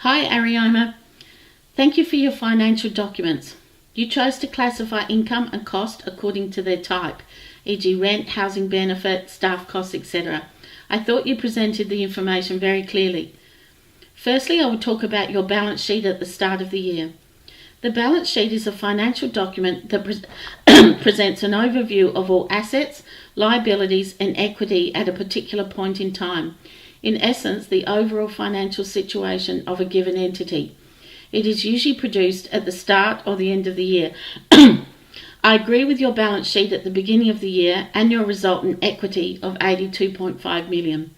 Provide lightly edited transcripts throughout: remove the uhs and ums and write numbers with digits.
Hi Arioma, thank you for your financial documents. You chose to classify income and cost according to their type, e.g. rent, housing benefit, staff costs, etc. I thought you presented the information very clearly. Firstly, I will talk about your balance sheet at the start of the year. The balance sheet is a financial document that presents an overview of all assets, liabilities and equity at a particular point in time. In essence, the overall financial situation of a given entity. It is usually produced at the start or the end of the year. I agree with your balance sheet at the beginning of the year and your resultant equity of 82.5 million.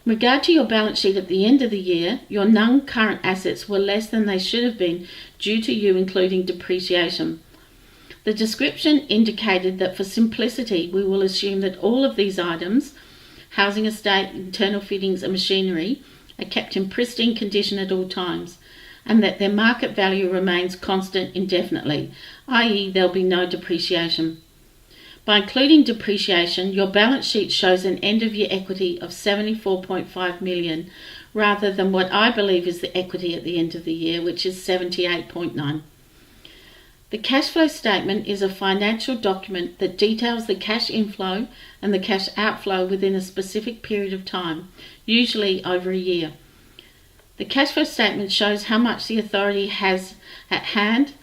In regard to your balance sheet at the end of the year, your non-current assets were less than they should have been due to you including depreciation. The description indicated that for simplicity we will assume that all of these items, housing estate, internal fittings and machinery, are kept in pristine condition at all times, and that their market value remains constant indefinitely, i.e. there will be no depreciation. By including depreciation, your balance sheet shows an end-of-year equity of 74.5 million, rather than what I believe is the equity at the end of the year, which is 78.9. The cash flow statement is a financial document that details the cash inflow and the cash outflow within a specific period of time, usually over a year. The cash flow statement shows how much the authority has at hand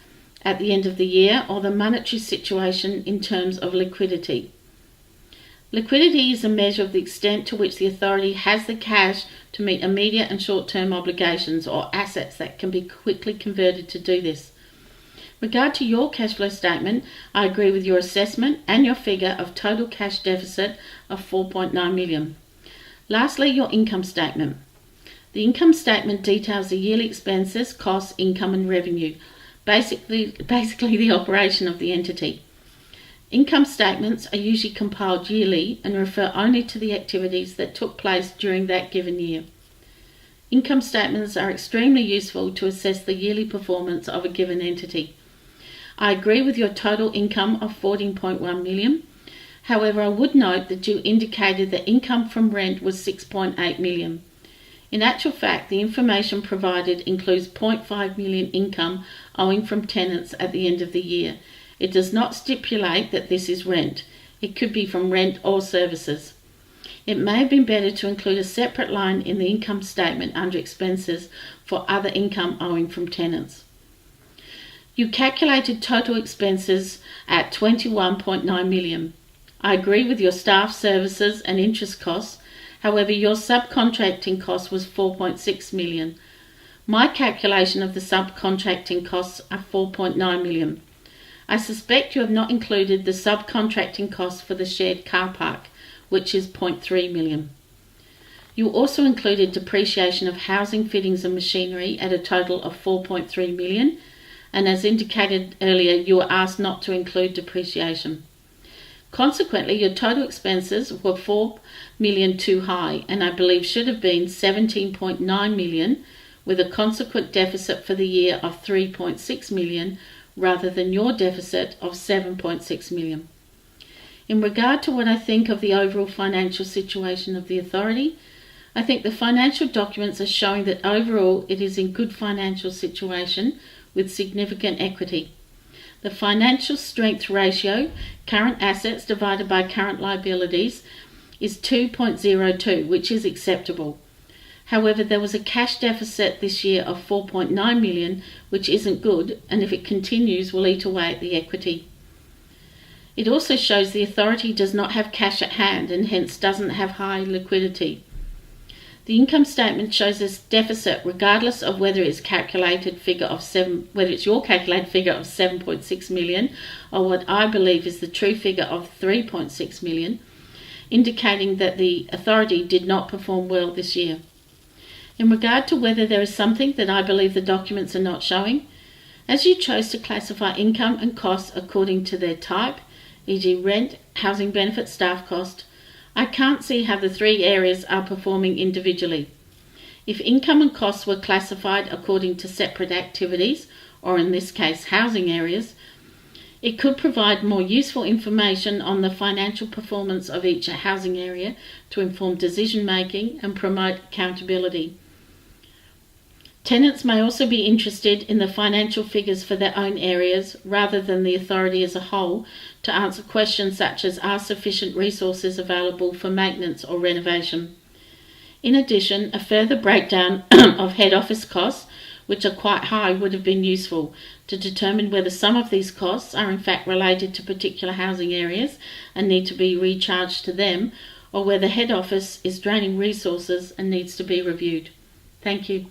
at the end of the year, or the monetary situation in terms of liquidity. Liquidity is a measure of the extent to which the authority has the cash to meet immediate and short-term obligations or assets that can be quickly converted to do this. In regard to your cash flow statement, I agree with your assessment and your figure of total cash deficit of 4.9 million. Lastly, your income statement. The income statement details the yearly expenses, costs, income and revenue, basically the operation of the entity. Income statements are usually compiled yearly and refer only to the activities that took place during that given year. Income statements are extremely useful to assess the yearly performance of a given entity. I agree with your total income of 14.1 million. However, I would note that you indicated that income from rent was 6.8 million. In actual fact, the information provided includes 0.5 million income owing from tenants at the end of the year. It does not stipulate that this is rent. It could be from rent or services. It may have been better to include a separate line in the income statement under expenses for other income owing from tenants. You calculated total expenses at 21.9 million. I agree with your staff, services and interest costs. However, your subcontracting cost was 4.6 million. My calculation of the subcontracting costs are 4.9 million. I suspect you have not included the subcontracting costs for the shared car park, which is 0.3 million. You also included depreciation of housing, fittings and machinery at a total of 4.3 million, and as indicated earlier, you were asked not to include depreciation. Consequently, your total expenses were 4 million too high, and I believe should have been 17.9 million, with a consequent deficit for the year of 3.6 million, rather than your deficit of 7.6 million. In regard to what I think of the overall financial situation of the authority, I think the financial documents are showing that overall it is in good financial situation with significant equity. The financial strength ratio, current assets divided by current liabilities, is 2.02, which is acceptable. However, there was a cash deficit this year of 4.9 million, which isn't good, and if it continues will eat away at the equity. It also shows the authority does not have cash at hand and hence doesn't have high liquidity. The income statement shows this deficit regardless of whether it's your calculated figure of 7.6 million or what I believe is the true figure of 3.6 million, indicating that the authority did not perform well this year. In regard to whether there is something that I believe the documents are not showing, as you chose to classify income and costs according to their type, e.g. rent, housing benefit, staff cost, I can't see how the three areas are performing individually. If income and costs were classified according to separate activities, or in this case housing areas, it could provide more useful information on the financial performance of each housing area to inform decision making and promote accountability. Tenants may also be interested in the financial figures for their own areas rather than the authority as a whole to answer questions such as are sufficient resources available for maintenance or renovation. In addition, a further breakdown of head office costs, which are quite high, would have been useful to determine whether some of these costs are in fact related to particular housing areas and need to be recharged to them, or whether head office is draining resources and needs to be reviewed. Thank you.